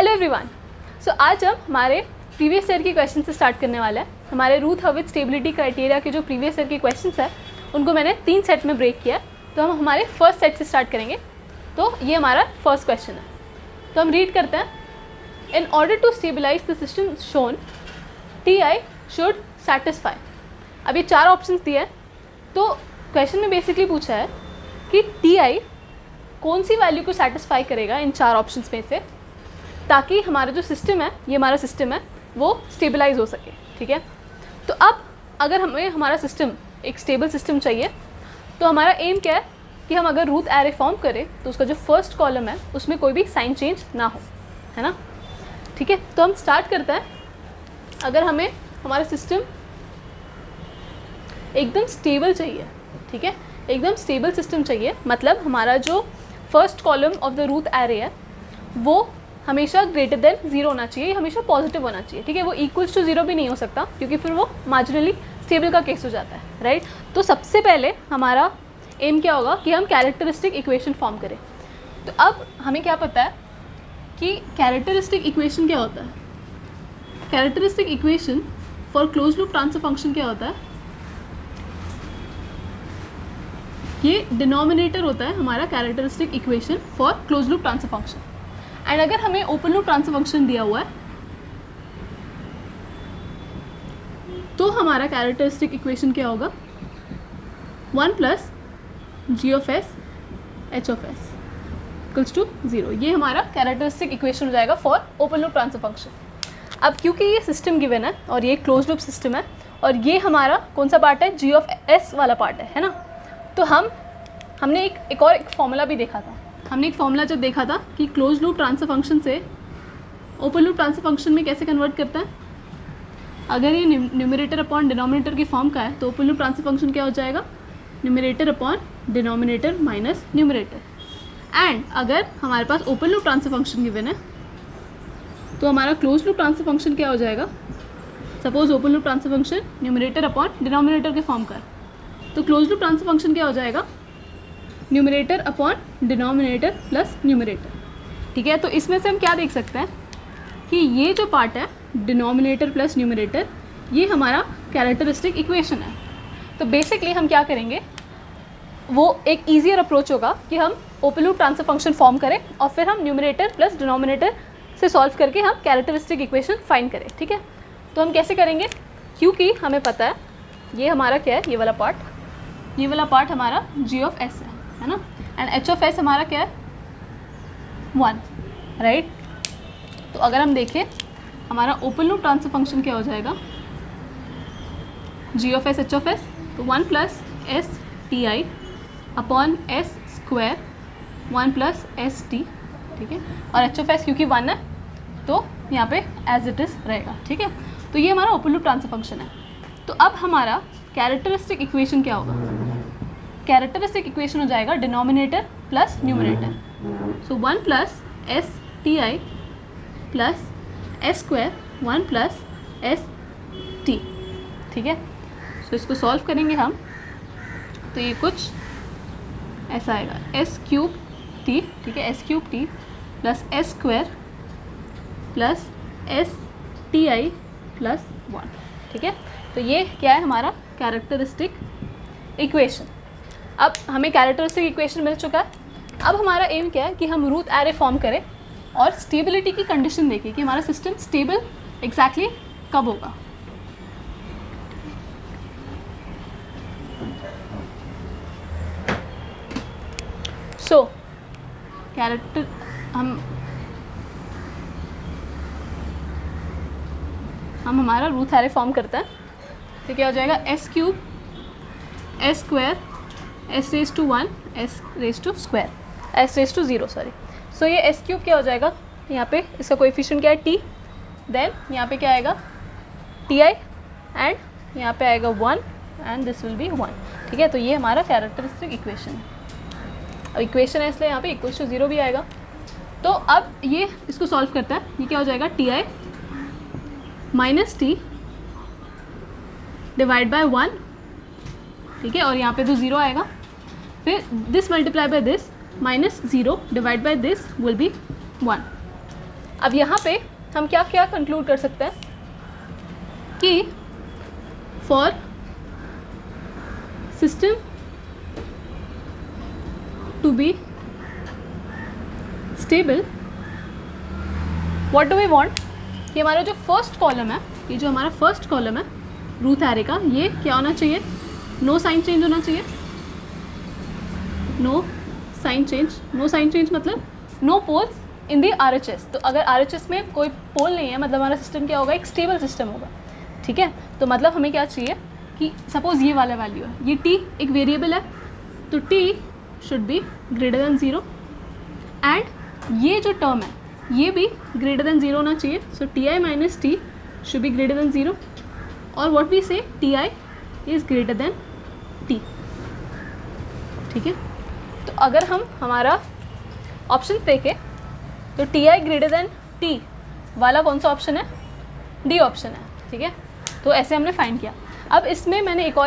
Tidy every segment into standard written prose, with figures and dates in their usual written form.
Hello everyone. सो आज हम हमारे प्रीवियस ईयर के क्वेश्चन से स्टार्ट करने वाले हैं। हमारे रूथ हर्विट्ज स्टेबिलिटी क्राइटेरिया के जो प्रीवियस ईयर के क्वेश्चंस हैं उनको मैंने 3 सेट में ब्रेक किया है, तो हम हमारे फर्स्ट सेट से स्टार्ट करेंगे। तो ये हमारा फर्स्ट क्वेश्चन है, तो हम रीड करते हैं। In order to stabilize the system shown TI should satisfy. अब ये 4 ऑप्शन दिए हैं, तो क्वेश्चन में बेसिकली पूछा है कि TI कौन सी वैल्यू को सेटिस्फाई करेगा इन 4 ऑप्शंस में से, ताकि हमारा जो सिस्टम है, ये हमारा सिस्टम है, वो स्टेबलाइज हो सके। ठीक है, तो अब अगर हमें हमारा सिस्टम एक स्टेबल सिस्टम चाहिए, तो हमारा एम क्या है कि हम अगर रूथ एरे फॉर्म करें तो उसका जो फर्स्ट कॉलम है उसमें कोई भी साइन चेंज ना हो, है ना। ठीक है, तो हम स्टार्ट करते हैं। अगर हमें हमारा सिस्टम एकदम स्टेबल चाहिए, ठीक है, एकदम स्टेबल सिस्टम चाहिए, मतलब हमारा जो first column of the Ruth array है वो हमेशा ग्रेटर देन 0 होना चाहिए, हमेशा पॉजिटिव होना चाहिए। ठीक है, वो इक्वल्स टू 0 भी नहीं हो सकता, क्योंकि फिर वो मार्जिनली स्टेबल का केस हो जाता है, राइट। तो सबसे पहले हमारा एम क्या होगा कि हम कैरेक्टरिस्टिक इक्वेशन फॉर्म करें। तो अब हमें क्या पता है कि कैरेक्टरिस्टिक इक्वेशन क्या होता है। Characteristic equation for close loop transfer function क्या होता है, ये डिनोमिनेटर होता है हमारा characteristic equation for close loop transfer function. And अगर हमें ओपन लूप ट्रांसफर फंक्शन दिया हुआ है तो हमारा कैरेक्टरिस्टिक इक्वेशन क्या होगा, 1 plus g of s h of s equals to 0। ये हमारा कैरेक्टरिस्टिक इक्वेशन हो जाएगा for open loop transfer function. अब क्योंकि ये सिस्टम गिवन है और ये क्लोज लूप सिस्टम है और ये हमारा कौन सा पार्ट है, g ऑफ एस वाला पार्ट है ना। तो हमने एक फॉर्मूला भी देखा था। हमने एक फॉर्मूला जब देखा था कि क्लोज लूप ट्रांसफर फंक्शन से ओपन लूप ट्रांसफर फंक्शन में कैसे कन्वर्ट करता है। अगर ये न्यूमरेटर अपॉन डिनोमिनेटर की फॉर्म का है तो ओपन लूप ट्रांसफर फंक्शन क्या हो जाएगा, numerator upon denominator minus numerator. And अगर हमारे पास open loop transfer function given है तो हमारा क्लोज लूप ट्रांसफर फंक्शन क्या हो जाएगा। Suppose open loop transfer function numerator upon denominator के फॉर्म का है, तो क्लोज लूप ट्रांसफर फंक्शन क्या हो जाएगा, numerator upon denominator plus numerator. ठीक है, तो इसमें से हम क्या देख सकते हैं कि ये जो पार्ट है डिनोमिनेटर प्लस न्यूमरेटर, ये हमारा कैरेक्टरिस्टिक इक्वेशन है। तो बेसिकली हम क्या करेंगे, वो एक ईजियर अप्रोच होगा कि हम open loop transfer function form करें और फिर हम न्यूमरेटर प्लस डिनोमिनेटर से सॉल्व करके हम कैरेक्टरिस्टिक इक्वेशन फाइंड करें। ठीक है, तो हम कैसे करेंगे, क्योंकि हमें पता है ये हमारा क्या है, ये वाला पार्ट हमारा g ऑफ एस है ना, एंड h ऑफ एस हमारा क्या है, 1, राइट। तो अगर हम देखें हमारा ओपन लूप ट्रांसफर फंक्शन क्या हो जाएगा, g of s h of S, तो 1 plus S T I upon S square 1 plus S T. ठीक है, और h ऑफ एस क्योंकि 1 है तो यहाँ पे एज इट इज़ रहेगा। ठीक है, तो ये हमारा ओपन लूप ट्रांसफर फंक्शन है। तो अब हमारा कैरेक्टरिस्टिक इक्वेशन क्या होगा, कैरेक्टरिस्टिक इक्वेशन हो जाएगा denominator plus numerator. So 1 plus S T I plus S square 1 plus S T. ठीक है, सो इसको सॉल्व करेंगे हम तो ये कुछ ऐसा आएगा, एस क्यूब टी। ठीक है, S cube T plus S square plus S T I plus 1। ठीक है, तो ये क्या है हमारा कैरेक्टरिस्टिक इक्वेशन। अब हमें कैरेक्टरिस्टिक इक्वेशन मिल चुका है। अब हमारा एम क्या है कि हम रूथ एरे फॉर्म करें और स्टेबिलिटी की कंडीशन देखें कि हमारा सिस्टम स्टेबल एग्जैक्टली कब होगा। सो कैरेक्टर हम हमारा रूथ एरे फॉर्म करते हैं तो क्या हो जाएगा, S cube S square S raise to 1 S raise to square S raise to 0 sorry. So ये एस क्यूब क्या हो जाएगा, यहाँ पे इसका कोएफिशिएंट क्या है टी, देन यहाँ पे क्या आएगा टी आई, एंड यहाँ पे आएगा 1 एंड दिस विल बी 1। ठीक है, तो ये हमारा कैरेक्टरिस्टिक इक्वेशन है। अब इक्वेशन है इसलिए यहाँ पे इक्वल्स टू 0 भी आएगा। तो अब ये इसको सॉल्व करता है, ये क्या हो जाएगा, T I minus T divide by 1। ठीक है, और यहाँ पे तो 0 आएगा, फिर this multiply by this minus 0 divide by this will be 1। अब यहाँ पे हम क्या क्या कंक्लूड कर सकते हैं कि for system to be stable, what do we want, कि हमारा जो फर्स्ट कॉलम है, ये जो हमारा फर्स्ट कॉलम है रूट एरे का, ये क्या होना चाहिए, नो साइन चेंज होना चाहिए, no sign change. No sign change मतलब no poles in the RHS। तो अगर RHS में कोई पोल नहीं है मतलब हमारा सिस्टम क्या होगा, एक स्टेबल सिस्टम होगा, ठीक है। तो मतलब हमें क्या चाहिए कि सपोज़ ये वाला वैल्यू है, ये t एक वेरिएबल है, तो t should be greater than 0 and ये जो टर्म है ये भी ग्रेटर देन 0 होना चाहिए। सो ti minus t should be greater than 0 और व्हाट वी से ti is greater than t, ठीक है। तो अगर हम हमारा ऑप्शन देखें तो ti ग्रेटर देन t वाला कौन सा ऑप्शन है, डी ऑप्शन है, ठीक है। तो ऐसे हमने फाइंड किया। अब इसमें मैंने एक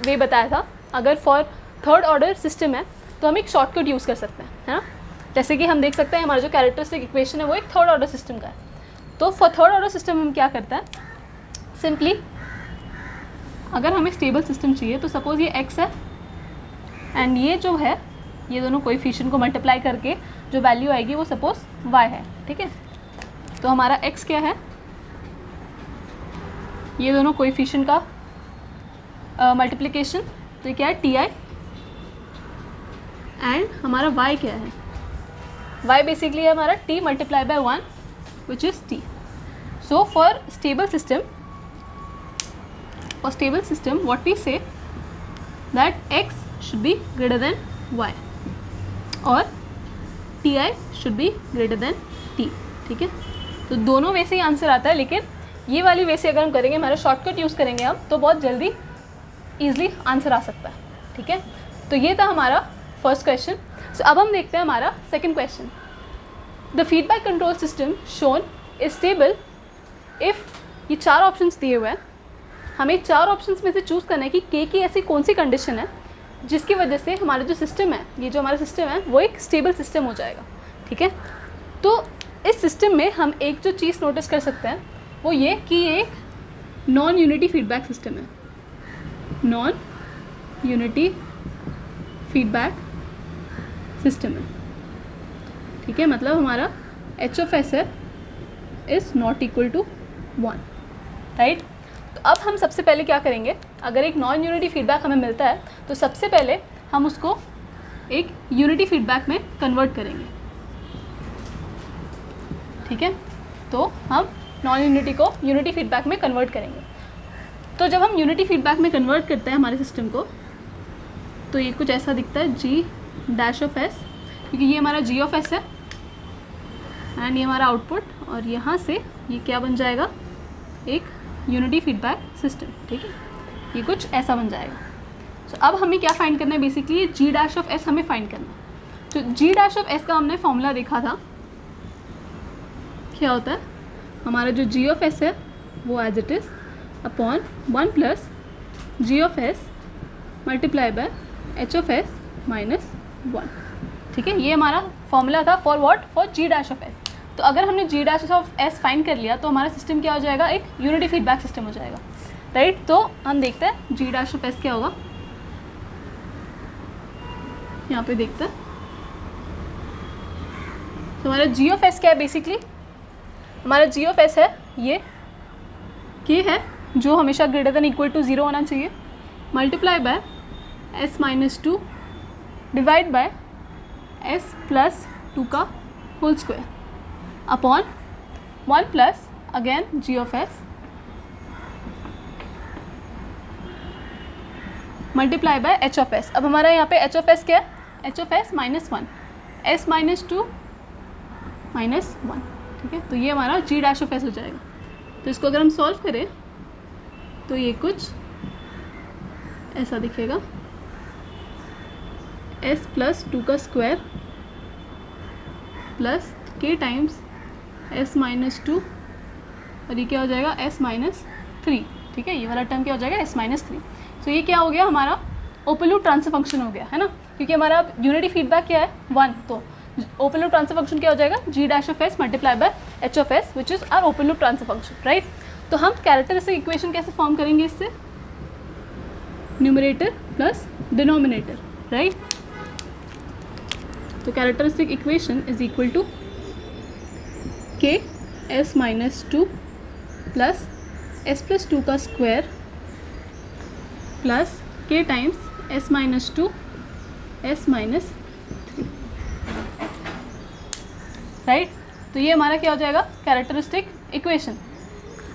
वे बताया था, अगर फॉर थर्ड ऑर्डर सिस्टम है तो हम एक शॉर्टकट यूज़ कर सकते हैं, है ना। जैसे कि हम देख सकते हैं हमारा जो कैरेक्टरिस्टिक इक्वेशन है वो एक थर्ड ऑर्डर सिस्टम का है। तो फॉर थर्ड ऑर्डर सिस्टम हम क्या करते हैं, सिंपली अगर हमें स्टेबल सिस्टम चाहिए तो सपोज़ ये x है एंड ये जो है ये दोनों कोएफिशिएंट को मल्टीप्लाई करके जो वैल्यू आएगी वो सपोज y है, ठीक है। तो हमारा x क्या है, ये दोनों कोएफिशिएंट का मल्टीप्लिकेशन, तो ये क्या है ti एंड हमारा y क्या है, y बेसिकली है हमारा t multiply by 1 which is t। So for stable system what we say that x should be greater than y और ti should be greater than t, ठीक है। तो दोनों वैसे ही आंसर आता है, लेकिन ये वाली वैसे अगर हम करेंगे, हमारा शॉर्टकट यूज़ करेंगे हम, तो बहुत जल्दी ईजिली आंसर आ सकता है, ठीक है। तो ये था हमारा फर्स्ट क्वेश्चन। सो अब हम देखते हैं हमारा second question. The feedback control system shown is stable if, ये 4 ऑप्शंस दिए हुए हैं, हमें 4 ऑप्शंस में से चूज़ करना है कि के की ऐसी कौन सी कंडीशन है जिसकी वजह से हमारा जो सिस्टम है, ये जो हमारा सिस्टम है वो एक स्टेबल सिस्टम हो जाएगा, ठीक है। तो इस सिस्टम में हम एक जो चीज़ नोटिस कर सकते हैं वो ये कि ये एक नॉन यूनिटी फीडबैक सिस्टम है, नॉन यूनिटी फीडबैक सिस्टम है, ठीक है। मतलब हमारा एच ऑफ एस है is not equal to 1, right. तो अब हम सबसे पहले क्या करेंगे, अगर एक नॉन यूनिटी फीडबैक हमें मिलता है तो सबसे पहले हम उसको एक यूनिटी फीडबैक में कन्वर्ट करेंगे, ठीक है। तो हम नॉन यूनिटी को यूनिटी फीडबैक में कन्वर्ट करेंगे। तो जब हम यूनिटी फीडबैक में कन्वर्ट करते हैं हमारे सिस्टम को, तो ये कुछ ऐसा दिखता है g डैश ऑफ s, क्योंकि ये हमारा g ऑफ s है एंड ये हमारा आउटपुट, और यहाँ से ये क्या बन जाएगा, एक यूनिटी फीडबैक सिस्टम, ठीक है। ये कुछ ऐसा बन जाएगा। तो अब हमें क्या फाइंड करना है, basically g dash of s हमें फाइंड करना है। तो g डैश ऑफ s का हमने फॉर्मूला देखा था, क्या होता है, हमारा जो g ऑफ s है वो as it is upon 1 plus g of s multiply by h of s minus 1, ठीक है। ये हमारा फॉर्मूला था for what, for g dash of s। तो अगर हमने g dash of s find कर लिया तो हमारा सिस्टम क्या हो जाएगा, एक यूनिटी फीडबैक सिस्टम हो जाएगा, राइट। तो हम देखते हैं g डैश ऑफ s क्या होगा, यहाँ पे देखते हैं। तो हमारा g ऑफ s क्या है, बेसिकली हमारा g ऑफ s है ये k है जो हमेशा ग्रेटर देन इक्वल टू 0 होना चाहिए, multiply by s minus 2 divide by s plus 2 का whole square upon 1 plus again g of s multiply by h of s। अब हमारा यहाँ पे h ऑफ s क्या है, h of s minus 1, s minus 2 minus 1, ठीक है। तो ये हमारा g डैश ऑफ s हो जाएगा। तो इसको अगर हम सॉल्व करें तो ये कुछ ऐसा दिखेगा, s प्लस 2 का square plus k times s minus 2 और ये क्या हो जाएगा, s माइनस 3, ठीक है। ये वाला टर्म क्या हो जाएगा, s माइनस 3। तो ये क्या हो गया, हमारा ओपन लूप ट्रांसफर फंक्शन हो गया, है ना, क्योंकि हमारा यूनिटी फीडबैक क्या है 1, तो ओपन लूप ट्रांसफर फंक्शन क्या हो जाएगा, G dash of S multiply by H of S which is our open loop transfer function, right. तो हम कैरेक्टरिस्टिक इक्वेशन कैसे फॉर्म करेंगे इससे, न्यूमरेटर प्लस डिनोमिनेटर, राइट। तो characteristic equation is equal to K S minus two plus S plus two का square plus K times S minus two S minus three, right. तो ये हमारा क्या हो जाएगा, कैरेक्टरिस्टिक इक्वेशन।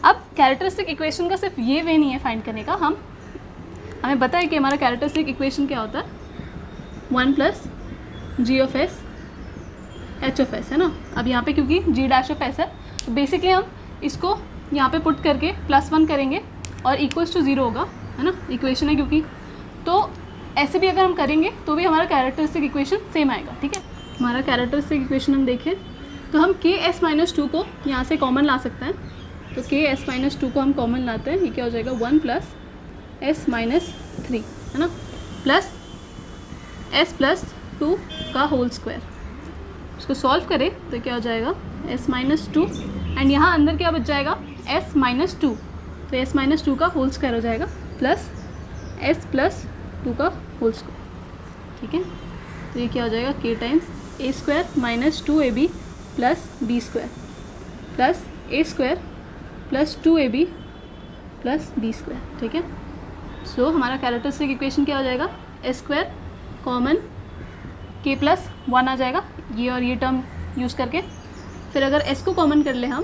अब कैरेक्टरिस्टिक इक्वेशन का सिर्फ ये वे नहीं है फाइंड करने का, हमें पता है कि हमारा कैरेक्टरिस्टिक इक्वेशन क्या होता है, 1 plus g of s h of s, है ना। अब यहाँ पे क्योंकि जी डैश ऑफ एस है तो बेसिकली हम इसको यहाँ पे पुट करके +1 करेंगे और इक्वल्स टू 0 होगा, है ना, इक्वेशन है क्योंकि। तो ऐसे भी अगर हम करेंगे तो भी हमारा कैरेक्टरिस्टिक इक्वेशन सेम आएगा, ठीक है। हमारा कैरेक्टरिस्टिक इक्वेशन हम देखें तो हम के एस माइनस टू को यहाँ से कॉमन ला सकते हैं। तो के एस माइनस टू को हम कॉमन लाते हैं, ये क्या हो जाएगा 1 प्लस एस माइनस थ्री, है ना, प्लस एस प्लस टू का होल स्क्वायर। इसको सॉल्व करें तो क्या हो जाएगा एस माइनस टू एंड यहाँ अंदर क्या बच जाएगा एस माइनस टू, तो एस माइनस टू का होल स्क्वायर हो जाएगा प्लस एस प्लस टू का होल स्क्वायर, ठीक है। तो ये क्या हो जाएगा K times A square minus 2ab plus B square plus A square plus 2ab plus B square, ठीक है। सो हमारा कैरेक्टरिस्टिक इक्वेशन क्या हो जाएगा, S square common K plus 1 आ जाएगा, ये और ये टर्म यूज़ करके। फिर अगर एस को कॉमन कर ले हम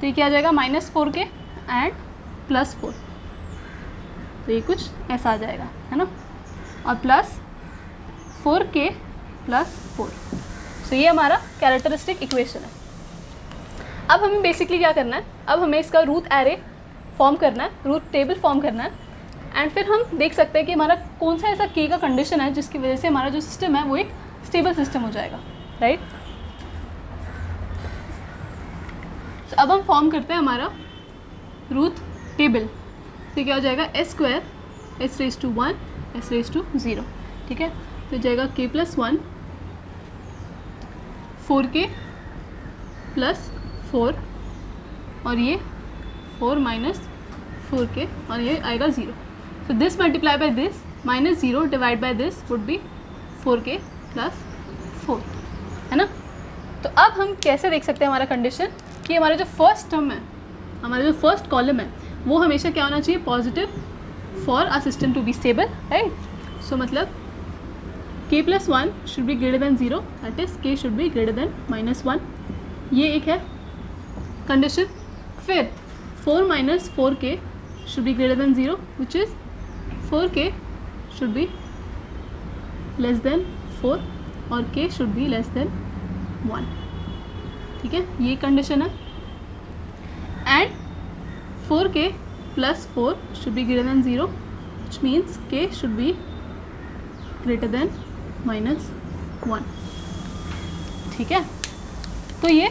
तो ये क्या आ जाएगा -4k एंड +4, तो ये कुछ ऐसा आ जाएगा, है ना, और प्लस 4k प्लस 4। सो ये हमारा कैरेक्टरिस्टिक इक्वेशन है। अब हमें बेसिकली क्या करना है, अब हमें इसका रूट एरे फॉर्म करना है, रूट टेबल फॉर्म करना है एंड फिर हम देख सकते हैं कि हमारा कौन सा ऐसा के का कंडीशन है जिसकी वजह से हमारा जो सिस्टम है वो एक स्टेबल सिस्टम हो जाएगा, राइट। तो अब हम फॉर्म करते हैं हमारा रूट टेबल। तो क्या हो जाएगा S square S raise to 1 S raise to 0, ठीक है। तो जाएगा k प्लस 1 4k प्लस 4 और ये 4 माइनस 4k और ये आएगा 0। तो this multiply by this minus 0 divide by this would be 4k plus 4, है ना। तो अब हम कैसे देख सकते हैं हमारा कंडीशन कि हमारा जो फर्स्ट टर्म है, हमारा जो फर्स्ट कॉलम है वो हमेशा क्या होना चाहिए, positive for our system to be stable, right. So मतलब k plus 1 should be greater than 0, that is k should be greater than -1, ये एक है कंडीशन। फिर 4 minus 4k should be greater than 0 which is 4k should be less than 4 और k should be less than 1, ठीक है, ये condition है। And 4k plus 4 should be greater than 0 which means k should be greater than -1, ठीक है। तो ये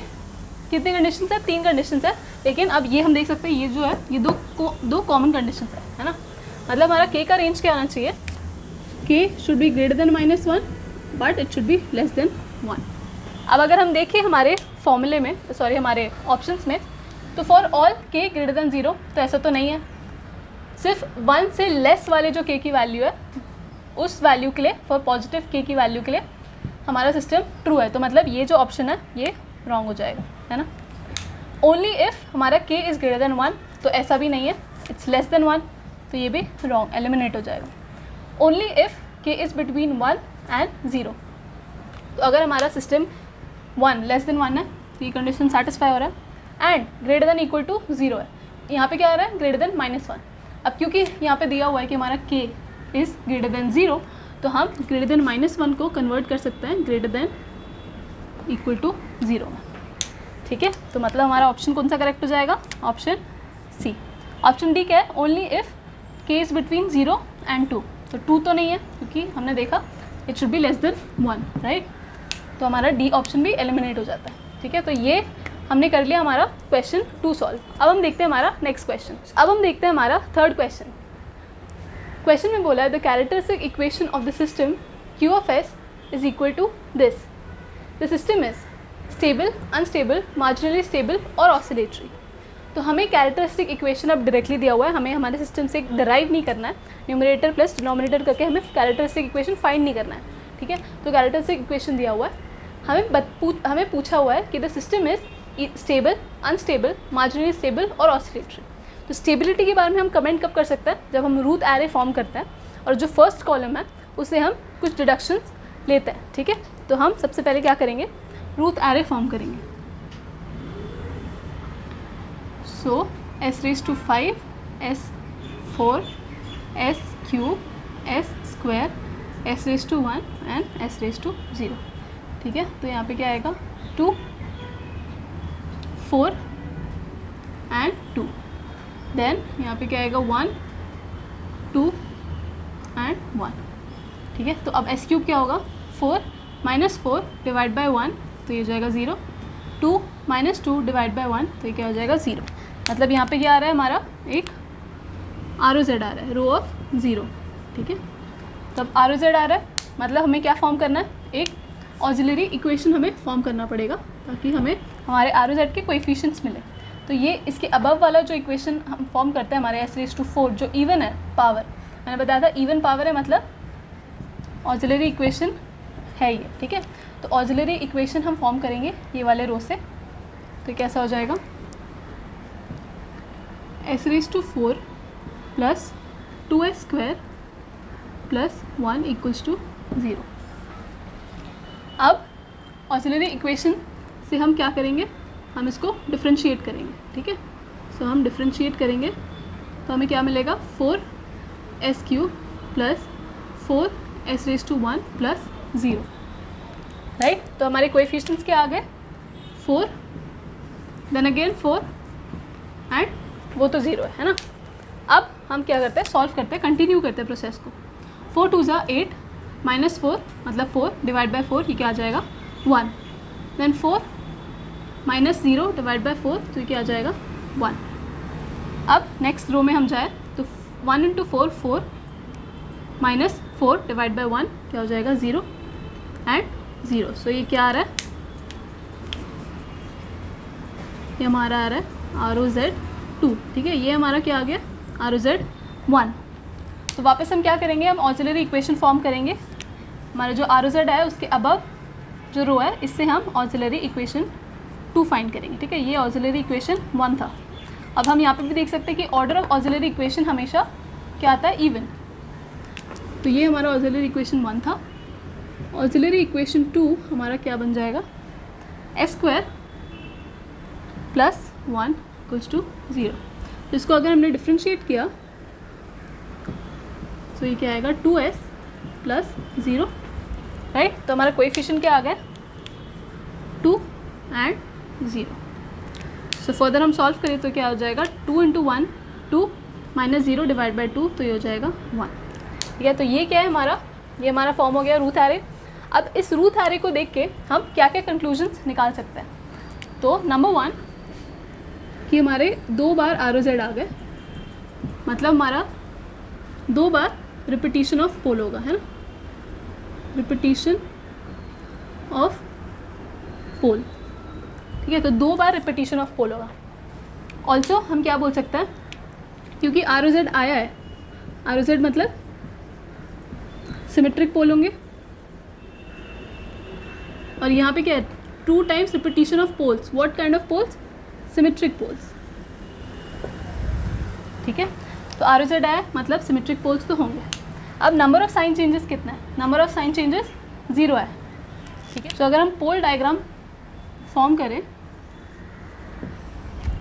कितने कंडीशंस है, 3 कंडीशंस है, लेकिन अब ये हम देख सकते हैं ये जो है ये दो कॉमन कंडीशंस है ना। मतलब हमारा k का रेंज क्या आना चाहिए, k should be greater than -1 but it should be less than 1। अब अगर हम देखें हमारे फॉर्मूले में, सॉरी हमारे ऑप्शंस में, तो for all k greater than 0 तो ऐसा तो नहीं है, सिर्फ 1 से लेस वाले जो k की वैल्यू है उस वैल्यू के लिए, फॉर पॉजिटिव k की वैल्यू के लिए हमारा सिस्टम ट्रू है। तो मतलब ये जो ऑप्शन है ये रॉन्ग हो जाएगा, है ना। ओनली इफ़ हमारा k इज़ ग्रेटर देन 1 तो ऐसा भी नहीं है, इट्स लेस देन 1 तो ये भी रॉन्ग, एलिमिनेट हो जाएगा। Only if k is between 1 and 0, तो अगर हमारा सिस्टम 1 लेस देन 1 है तो ये कंडीशन सेटिस्फाई हो रहा है and greater than equal to 0 है, यहाँ पे क्या आ रहा है ग्रेटर देन -1। अब क्योंकि यहाँ पे दिया हुआ है कि हमारा k इज़ ग्रेटर देन 0 तो हम ग्रेटर देन -1 को कन्वर्ट कर सकते हैं ग्रेटर देन इक्वल टू 0 में, ठीक है। तो मतलब हमारा ऑप्शन कौन सा करेक्ट हो जाएगा, ऑप्शन सी। ऑप्शन डी क्या है, only if k is between 0 and 2, तो 2 तो नहीं है क्योंकि हमने देखा it should be less than 1, right. तो हमारा डी ऑप्शन भी एलिमिनेट हो जाता है, ठीक है। तो ये हमने कर लिया हमारा क्वेश्चन 2 सॉल्व। अब हम देखते हैं हमारा नेक्स्ट क्वेश्चन। अब हम देखते हैं हमारा थर्ड क्वेश्चन। क्वेश्चन में बोला है the characteristic equation of the system q of s is equal to this. The system is stable, unstable, marginally stable और ऑसिलेटरी। तो हमें कैरेक्टरिस्टिक इक्वेशन अब डायरेक्टली दिया हुआ है, हमें हमारे सिस्टम से डिराइव नहीं करना है, न्यूमरेटर प्लस डिनोमिनेटर करके हमें कैरेक्टरिस्टिक इक्वेशन फाइंड नहीं करना है, ठीक है। तो कैरेक्टरिस्टिक इक्वेशन दिया हुआ है, हमें पूछा हुआ है कि the system is stable, unstable, marginally stable और ऑसिलेटरी। तो स्टेबिलिटी के बारे में हम कमेंट कब कर सकते हैं, जब हम रूट एरे फॉर्म करते हैं और जो फर्स्ट कॉलम है उससे हम कुछ डिडक्शंस लेते हैं, ठीक है। तो हम सबसे पहले क्या करेंगे, रूट एरे फॉर्म करेंगे। सो s⁵, s4, s³, s² s⁴ and s⁴, ठीक है। तो यहाँ पे क्या आएगा 2, 4 एंड 2, देन यहाँ पे क्या आएगा 1, 2 एंड 1, ठीक है। तो अब s³ क्या होगा 4 - 4 डिवाइड बाय 1, तो ये हो जाएगा 0, 2 - 2 डिवाइड बाय 1, तो ये क्या हो जाएगा 0। मतलब यहाँ पे क्या आ रहा है, हमारा एक ROZ आ रहा है, रो ऑफ 0, ठीक है। तब ROZ आ रहा है, मतलब हमें क्या फॉर्म करना है, एक ऑक्सिलरी इक्वेशन हमें फॉर्म करना पड़ेगा ताकि हमें हमारे ROZ के कोएफिशिएंट्स मिले। तो ये इसके अबव वाला जो इक्वेशन हम फॉर्म करते हैं हमारे s⁴ जो इवन है पावर, मैंने बताया था इवन पावर है मतलब ऑक्सिलरी इक्वेशन है ये, ठीक है। तो ऑक्सिलरी इक्वेशन हम फॉर्म करेंगे ये वाले रो से, तो कैसा हो जाएगा s⁴ प्लस 2s² प्लस 1 = 0। अब ऑक्सिलरी इक्वेशन से हम क्या करेंगे, हम इसको डिफरेंशिएट करेंगे, ठीक है। सो हम डिफरेंशिएट करेंगे तो हमें क्या मिलेगा 4s³ plus 4s⁴ plus 0, right. तो हमारे कोएफिशिएंट्स क्या आ गए 4, देन अगेन 4 एंड वो तो 0 है ना। अब हम क्या करते हैं, सॉल्व करते हैं, कंटिन्यू करते हैं प्रोसेस को। 4 × 2 = 8 -4 मतलब 4 डिवाइड बाय 4, ये क्या आ जाएगा 1, देन 4 - 0 डिवाइड बाय 4, तो ये क्या आ जाएगा 1। अब नेक्स्ट रो में हम जाए तो 1 × 4 4 -4 डिवाइड बाय 1 क्या हो जाएगा 0 एंड 0। सो ये क्या आ रहा है, ये हमारा आ रहा है ROZ 2, ठीक है। ये हमारा क्या आ गया ROZ 1। तो वापस हम क्या करेंगे, हम ऑक्सिलरी इक्वेशन फॉर्म करेंगे। हमारा जो ROZ है उसके अबव जो रो है इससे हम ऑक्सिलरी इक्वेशन 2 फाइंड करेंगे, ठीक है। ये ऑक्सिलरी इक्वेशन 1 था। अब हम यहाँ पे भी देख सकते हैं कि ऑर्डर ऑफ ऑक्सिलरी इक्वेशन हमेशा क्या आता है, इवन। तो ये हमारा ऑक्सिलरी इक्वेशन 1 था। ऑक्सिलरी इक्वेशन 2 हमारा क्या बन जाएगा, s² प्लस 1 = 0। तो इसको अगर हमने डिफ्रेंशिएट किया तो ये क्या आएगा 2s प्लस 0, राइट। तो हमारा कोएफिशिएंट क्या आ गया 2 एंड 0। सो फर्दर हम सॉल्व करें तो क्या हो जाएगा 2 × 1 2 - 0 डिवाइड बाय 2, तो ये हो जाएगा 1, ठीक है। तो ये क्या है हमारा, ये हमारा फॉर्म हो गया रूट एरे। अब इस रूट एरे को देख के हम क्या क्या कंक्लूजन्स निकाल सकते हैं। तो नंबर 1 कि हमारे 2 बार ROZ आ गए, मतलब हमारा 2 बार रिपीटिशन ऑफ पोल होगा, है ना, रिपीटिशन ऑफ पोल, ठीक है। तो 2 बार रिपीटिशन ऑफ पोल होगा। ऑल्सो हम क्या बोल सकते हैं, क्योंकि ROZ आया है, ROZ मतलब सिमेट्रिक पोल होंगे, और यहाँ पे क्या है 2 times repetition of poles. What kind of poles, symmetric poles, ठीक है। तो ROZ आया मतलब सिमेट्रिक पोल्स तो होंगे। अब नंबर ऑफ साइन चेंजेस कितना है, नंबर ऑफ साइन चेंजेस 0 है, ठीक है। तो अगर हम पोल डायग्राम फॉर्म करें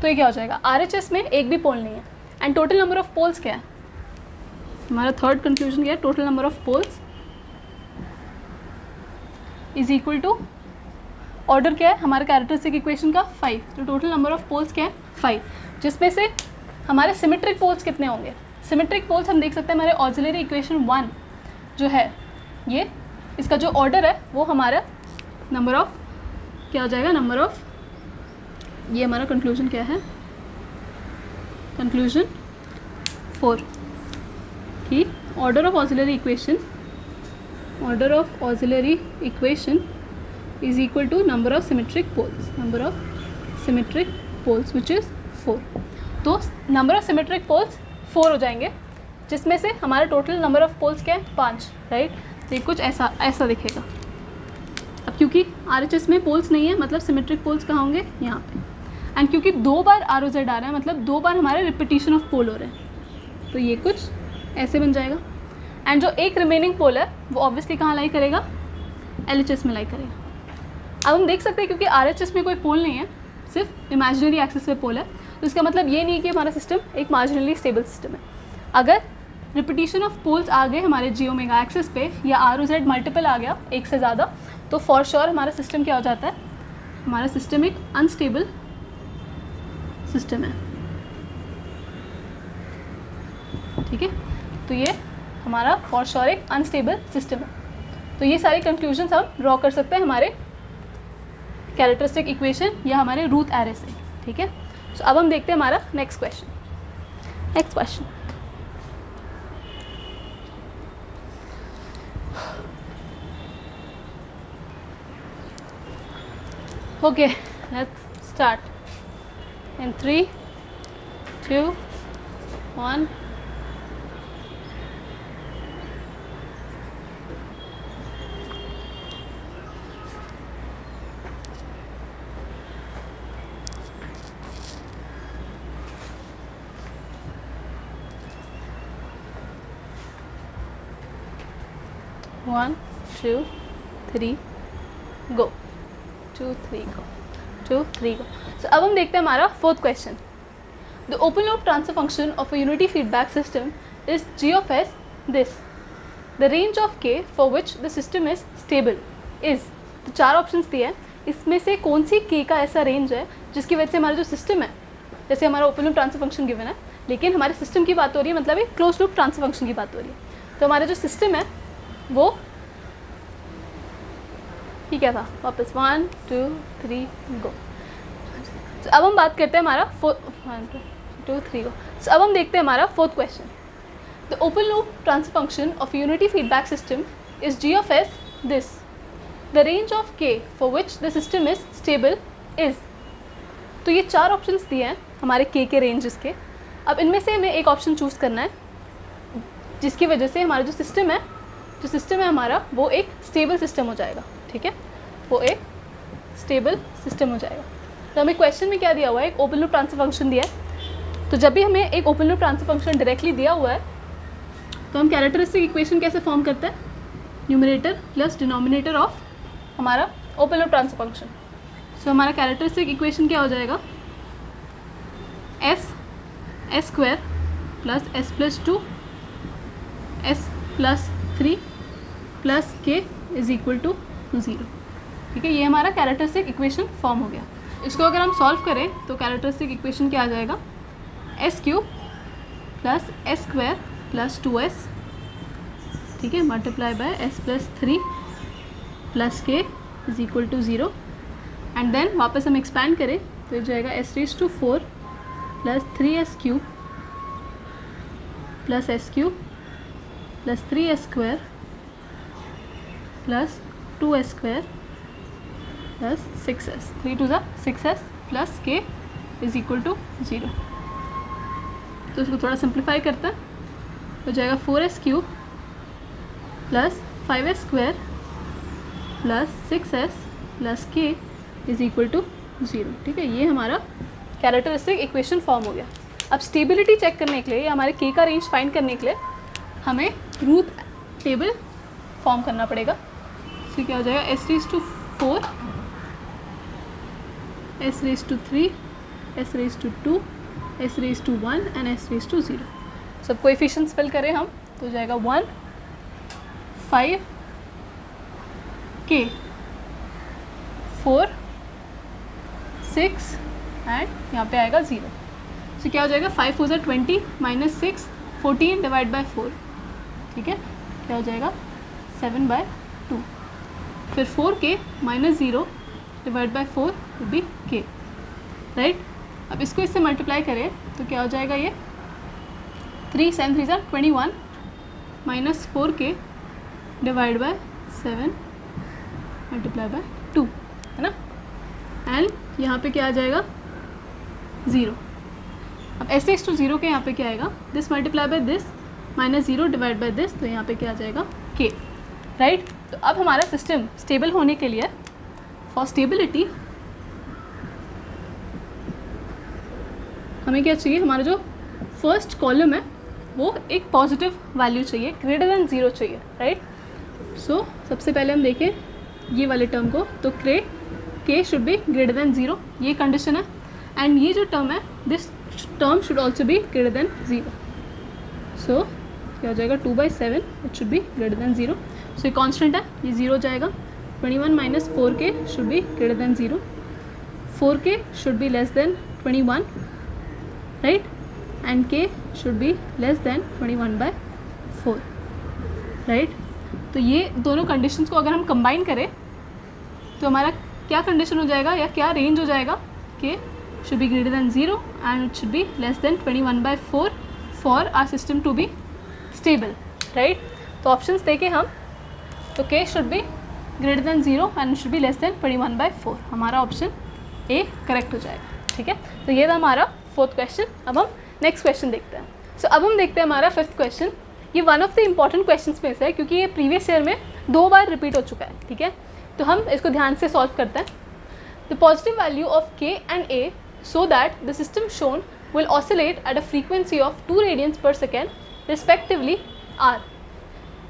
तो ये क्या हो जाएगा, RHS में एक भी पोल नहीं है। And total number of poles क्या है, हमारा थर्ड कंक्लूजन क्या है, total number of poles is equal to order क्या है हमारे कैरेक्टरिस्टिक इक्वेशन का 5। तो टोटल नंबर ऑफ पोल्स क्या है 5, जिसमें से हमारे सिमेट्रिक पोल्स कितने होंगे। सिमेट्रिक पोल्स हम देख सकते हैं हमारे ऑक्सिलरी इक्वेशन 1 जो है ये, इसका जो ऑर्डर है वो हमारा नंबर ऑफ क्या हो जाएगा, नंबर ऑफ, ये हमारा कंक्लूजन क्या है, कंक्लूजन 4 कि order of auxiliary equation is equal to number of symmetric poles which is 4। तो नंबर ऑफ सिमेट्रिक पोल्स 4 हो जाएंगे, जिसमें से हमारा टोटल नंबर ऑफ पोल्स क्या है 5, राइट। तो ये कुछ ऐसा दिखेगा। अब क्योंकि RHS में पोल्स नहीं है, मतलब सिमेट्रिक पोल्स कहाँ होंगे, यहाँ पे। एंड क्योंकि 2 बार ROZ आ रहा है, मतलब 2 बार हमारे रिपीटिशन ऑफ पोल हो रहे हैं, तो ये कुछ ऐसे बन जाएगा। एंड जो एक रिमेनिंग पोल है वो ऑब्वियसली कहाँ लाई करेगा, LHS में लाई करेगा। अब हम देख सकते हैं क्योंकि RHS में कोई पोल नहीं है, सिर्फ इमेजिनरी एक्सिस पे पोल है, तो इसका मतलब ये नहीं है कि हमारा सिस्टम एक मार्जिनली स्टेबल सिस्टम है। अगर रिपीटिशन ऑफ पोल्स आ गए हमारे जी ओमेगा एक्सिस पे, या ROZ मल्टीपल आ गया एक से ज़्यादा, तो फॉर श्योर हमारा सिस्टम क्या हो जाता है, हमारा सिस्टम एक अनस्टेबल सिस्टम है, ठीक है। तो ये हमारा फॉर श्योर एक अनस्टेबल सिस्टम है। तो ये सारी कंक्लूजन्स हम ड्रॉ कर सकते हैं हमारे कैरेक्टरिस्टिक इक्वेशन या हमारे रूट एरे से, ठीक है। तो अब हम देखते हैं हमारा next question. Okay, let's start in 3, 2, 1। One, two, three, go. 2, 3, go. 2, 3, go. So अब हम देखते हैं हमारा fourth question. The open loop transfer function of a unity feedback system is g of s this. The range of k for which the system is stable is. तो 4 options दिए हैं, इसमें से कौन सी k का ऐसा रेंज है जिसकी वजह से हमारा जो सिस्टम है, जैसे हमारा open loop transfer function given है, लेकिन हमारे सिस्टम की बात हो रही है, मतलब एक क्लोज लूप ट्रांसफर फंक्शन की बात हो रही है। तो हमारा जो सिस्टम है वो ठीक क्या था, वापस 1, 2, 3, गो। तो अब हम बात करते हैं हमारा 1, 2, 3, गो। तो अब हम देखते हैं हमारा fourth question. The open loop transfer function of unity feedback system is g of s this. The range of k for which the system is stable is. तो ये 4 ऑप्शंस दिए हैं हमारे k के रेंजेस के। अब इनमें से हमें एक ऑप्शन चूज़ करना है जिसकी वजह से हमारा जो सिस्टम है हमारा वो एक स्टेबल सिस्टम हो जाएगा, ठीक है, वो एक स्टेबल सिस्टम हो जाएगा। तो हमें क्वेश्चन में क्या दिया हुआ है, एक ओपन लूप ट्रांसफर फंक्शन दिया है। तो जब भी हमें एक open loop transfer function directly दिया हुआ है तो हम कैरेक्टरिस्टिक इक्वेशन कैसे फॉर्म करते हैं, न्यूमरेटर प्लस डिनोमिनेटर ऑफ हमारा open loop transfer function. So हमारा कैरेक्टरिस्टिक इक्वेशन क्या हो जाएगा, s square plus s plus 2 s plus 3 plus k is equal to 0, ठीक है। ये हमारा कैरेक्टरिस्टिक इक्वेशन फॉर्म हो गया। इसको अगर हम सॉल्व करें तो कैरेक्टरिस्टिक इक्वेशन क्या आ जाएगा, s cube plus s square plus 2s, ठीक है, multiply by s plus 3 plus k is equal to 0। And then वापस हम एक्सपैंड करें तो ये जाएगा s raise to 4 plus 3s cube plus s cube plus 3s square plus 2s square plus 6s, 3 2 6s plus k is equal to 0। तो इसको थोड़ा simplify करते हैं, हो जाएगा 4s cube plus 5s square plus 6s plus k is equal to 0, ठीक है। ये हमारा कैरेक्टरिस्टिक इक्वेशन फॉर्म हो गया। अब स्टेबिलिटी चेक करने के लिए या हमारे k का रेंज फाइंड करने के लिए हमें रूट टेबल फॉर्म करना पड़ेगा। इससे क्या हो जाएगा, s raise to 4 s raise to 3 s raise to 2 s raise to 1 and s raise to 0। सब कोएफिशिएंट्स फिल करें हम तो हो जाएगा 1, 5, k, 4, 6 एंड यहाँ पे आएगा 0। तो क्या हो जाएगा, 5 4 20 माइनस 6 14 डिवाइड बाई 4, ठीक है, क्या हो जाएगा 7/2। फिर 4k minus 0 divide by 4 will be k, right. अब इसको इससे मल्टीप्लाई करें तो क्या हो जाएगा, ये 3 7 3 21 minus 4k divide by 7 multiply by 2, है ना, एंड यहाँ पे क्या आ जाएगा 0. अब S/0 के यहाँ पे क्या आएगा, this multiply by this minus 0 divide by this, तो यहाँ पे क्या आ जाएगा k, राइट. तो अब हमारा सिस्टम स्टेबल होने के लिए, फॉर स्टेबिलिटी हमें क्या चाहिए, हमारा जो फर्स्ट कॉलम है वो एक पॉजिटिव वैल्यू चाहिए, ग्रेटर देन 0 चाहिए, राइट. सो सबसे पहले हम देखें ये वाले टर्म को, तो k should be greater than 0, ये कंडीशन है. एंड ये जो टर्म है, this term should also be greater than 0. सो क्या हो जाएगा 2/7, it should be greater than 0. सो ये कॉन्स्टेंट है, ये 0 जाएगा. 21 minus 4k should be greater than 0. 4k should be less then 21, right, and k should be less then 21/4, right. तो ये दोनों कंडीशंस को अगर हम कंबाइन करें तो हमारा क्या कंडीशन हो जाएगा या क्या रेंज हो जाएगा, k should be greater than 0 and it should be less than 21/4 for our system to be stable, right. तो ऑप्शंस देखें हम, तो k should be greater than 0 and it should be less than 21/4, हमारा option A correct हो जाएगा, ठीक है. तो ये था हमारा 4th क्वेश्चन. अब हम नेक्स्ट क्वेश्चन देखते हैं. सो अब हम देखते हैं हमारा 5th क्वेश्चन. ये one of the important question में से है क्योंकि ये प्रीवियस ईयर में 2 बार रिपीट हो चुका है, ठीक है. तो हम इसको ध्यान से सॉल्व करते हैं. The positive value of k and a so that the system shown will oscillate at a frequency of 2 radians per second respectively are.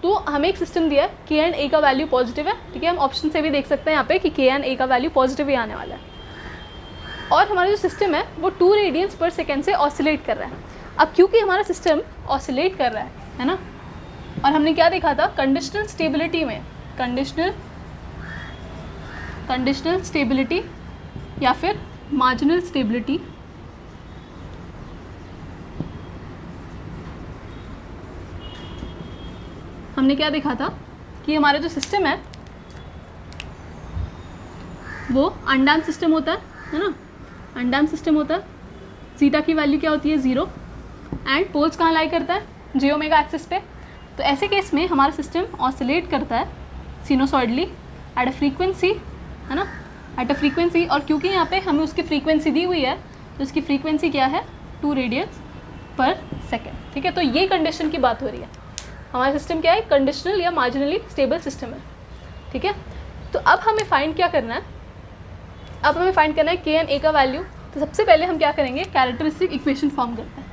तो हमें एक सिस्टम दिया है, k एंड a का वैल्यू पॉजिटिव है, ठीक है. हम ऑप्शन से भी देख सकते हैं यहाँ पे कि k एंड a का वैल्यू पॉजिटिव ही आने वाला है. और हमारा जो सिस्टम है वो 2 रेडियंस पर सेकेंड से ऑसिलेट कर रहा है. अब क्योंकि हमारा सिस्टम ऑसिलेट कर रहा है ना, और हमने क्या देखा था कंडीशनल स्टेबिलिटी में, कंडीशनल स्टेबिलिटी या फिर मार्जिनल स्टेबिलिटी, हमने क्या देखा था कि हमारा जो सिस्टम है वो अनडैम सिस्टम होता है ना, अनडैम सिस्टम होता है. जीटा की वैल्यू क्या होती है 0 एंड पोल्स कहाँ लाई करता है, j ओमेगा एक्सिस पे. तो ऐसे केस में हमारा सिस्टम ऑसिलेट करता है सिनोसॉइडली एट अ फ्रीक्वेंसी, है ना, एट अ फ्रीक्वेंसी. और क्योंकि यहाँ पे हमें उसकी फ्रीक्वेंसी दी हुई है तो उसकी फ्रीक्वेंसी क्या है 2 रेडियंस पर सेकेंड, ठीक है. तो ये कंडीशन की बात हो रही है. हमारा सिस्टम क्या है, कंडीशनल या मार्जिनली स्टेबल सिस्टम है, ठीक है. तो अब हमें फाइंड क्या करना है, अब हमें फाइंड करना है k एंड a का वैल्यू. तो सबसे पहले हम क्या करेंगे, कैरेक्टरिस्टिक इक्वेशन फॉर्म करते हैं.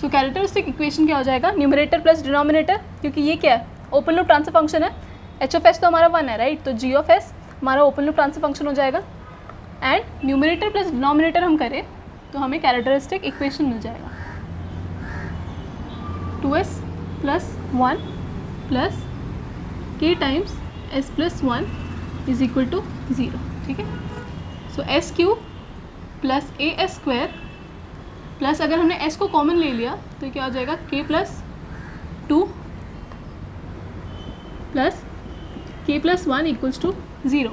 सो कैरेक्टरिस्टिक इक्वेशन क्या हो जाएगा, न्यूमरेटर प्लस डिनोमिनेटर, क्योंकि ये क्या है ओपन लूप ट्रांसफर फंक्शन है. h(s) तो हमारा 1 है, राइट. तो g(s) हमारा ओपन लूप ट्रांसफर फंक्शन हो जाएगा. एंड न्यूमरेटर प्लस डिनोमिनेटर हम करें तो हमें कैरेक्टरिस्टिक इक्वेशन मिल जाएगा 2s plus 1 plus k times s plus 1 is equal to 0, ठीक है. सो s³ प्लस as² प्लस अगर हमने s को कॉमन ले लिया तो क्या हो जाएगा k plus 2 plus k plus 1 equals to 0,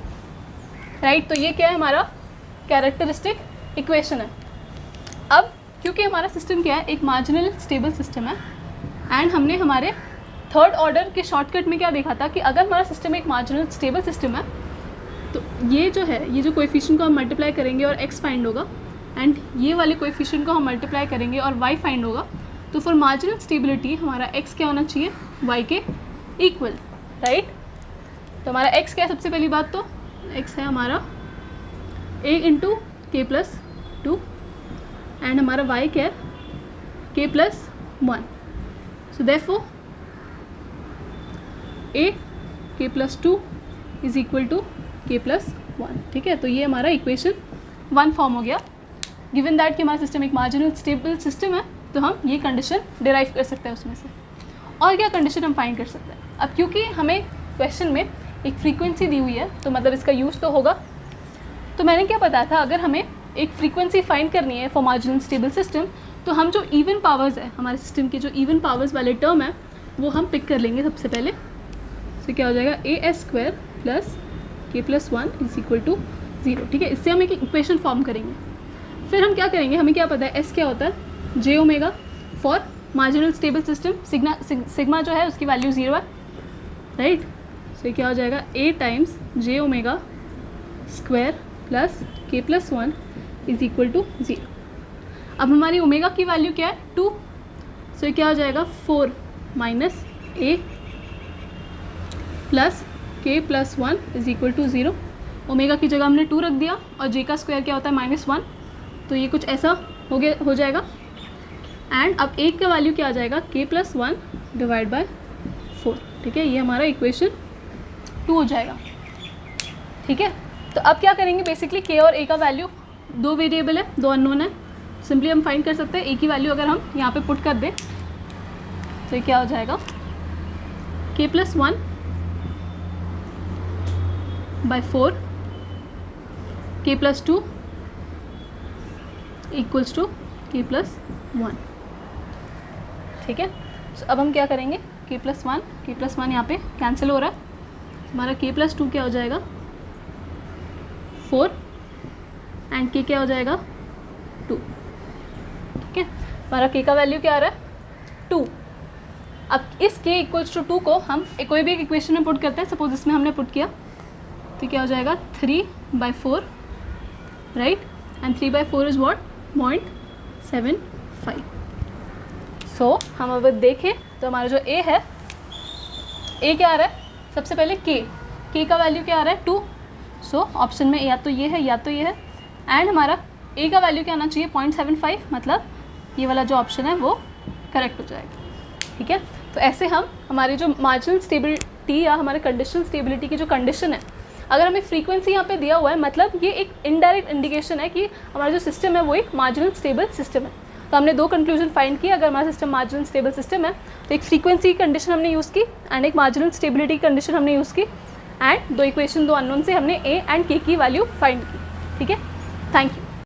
right. तो ये क्या है, हमारा कैरेक्टरिस्टिक इक्वेशन है. अब क्योंकि हमारा सिस्टम क्या है, एक मार्जिनल स्टेबल सिस्टम है, एंड हमने हमारे 3rd ऑर्डर के शॉर्टकट में क्या देखा था कि अगर हमारा सिस्टम एक मार्जिनल स्टेबल सिस्टम है तो ये जो है, ये जो कोएफिशिएंट को हम मल्टीप्लाई करेंगे और x फाइंड होगा, एंड ये वाले कोएफिशिएंट को हम मल्टीप्लाई करेंगे और y फाइंड होगा. तो फॉर मार्जिनल स्टेबिलिटी हमारा x क्या होना चाहिए, y के इक्वल, राइट. तो हमारा x क्या है, सबसे पहली बात तो x है हमारा a into k plus 2 and हमारा y क्या है k plus 1. So therefore a k plus 2 is equal to k plus 1, ठीक है. तो ये हमारा इक्वेशन 1 फॉर्म हो गया. गिवन दैट कि हमारा सिस्टम एक मार्जिनल स्टेबल सिस्टम है तो हम ये कंडीशन डिराइव कर सकते हैं उसमें से. और क्या कंडीशन हम फाइंड कर सकते हैं. अब क्योंकि हमें क्वेश्चन में एक फ्रीक्वेंसी दी हुई है तो मतलब इसका यूज़ तो होगा. तो मैंने क्या बताया था, अगर हमें एक फ्रीक्वेंसी फाइंड करनी है फॉर मार्जिनल स्टेबल सिस्टम तो हम जो इवन पावर्स है, हमारे सिस्टम के जो इवन पावर्स वाले टर्म है वो हम पिक कर लेंगे सबसे पहले. तो क्या हो जाएगा as² plus k plus 1 is equal to 0, ठीक है. इससे हम एक इक्वेशन फॉर्म करेंगे. फिर हम क्या करेंगे, हमें क्या पता है s क्या होता है, j omega for marginal stable system. Sigma जो है उसकी वैल्यू 0 है, राइट. सो क्या हो जाएगा a times j omega square plus k plus 1 is equal to 0। अब हमारी ओमेगा की वैल्यू क्या है 2, सो ये क्या हो जाएगा 4 minus a plus k plus 1 is equal to 0। Omega की जगह हमने 2 रख दिया और जे का स्क्वायर क्या होता है -1, तो ये कुछ ऐसा हो जाएगा। एंड अब एक का वैल्यू क्या आ जाएगा के प्लस 1 डिवाइड बाय 4। ठीक है, ये हमारा इक्वेशन 2 हो जाएगा। ठीक है, तो अब क्या करेंगे, बेसिकली के और ए का वैल्यू, दो वेरिएबल है, दो अननोन है, सिंपली हम फाइंड कर सकते हैं। ए की वैल्यू अगर हम यहाँ पे पुट कर दें तो ये क्या हो जाएगा के प्लस 1 बाय 4 के प्लस 2 इक्वल्स टू के प्लस 1। ठीक है, तो अब हम क्या करेंगे, के प्लस 1 यहाँ पे कैंसिल हो रहा है, हमारा के प्लस 2 क्या हो जाएगा 4 एंड के क्या हो जाएगा 2। ठीक है, हमारा के का वैल्यू क्या आ रहा है 2। अब इस के इक्वल्स टू 2 को हम कोई भी एक इक्वेशन में पुट करते हैं, सपोज इसमें हमने पुट किया तो क्या हो जाएगा 3/4, राइट, एंड 3/4 इज व्हाट 0.75। सो हम अगर देखें तो हमारा जो ए है, ए क्या आ रहा है, सबसे पहले के का वैल्यू क्या आ रहा है 2। सो ऑप्शन में या तो ये है या तो ये है, एंड हमारा ए का वैल्यू क्या आना चाहिए 0.75, मतलब ये वाला जो ऑप्शन है वो करेक्ट हो जाएगा। ठीक है, तो ऐसे हम हमारी जो मार्जिनल स्टेबिलिटी या हमारे कंडीशनल स्टेबिलिटी की जो कंडीशन है, अगर हमें फ्रीक्वेंसी यहाँ पे दिया हुआ है, मतलब ये एक इनडायरेक्ट इंडिकेशन है कि हमारा जो सिस्टम है वो एक मार्जिनल स्टेबल सिस्टम है। तो हमने दो कंक्लूजन फाइंड किया, अगर हमारा सिस्टम मार्जिनल स्टेबल सिस्टम है तो एक फ्रीक्वेंसी की कंडीशन हमने यूज़ की एंड एक मार्जिनल स्टेबिलिटी की कंडीशन हमने यूज़ की, एंड दो इक्वेशन, दो अननोन से हमने ए एंड के की वैल्यू फाइंड की। ठीक है, थैंक यू।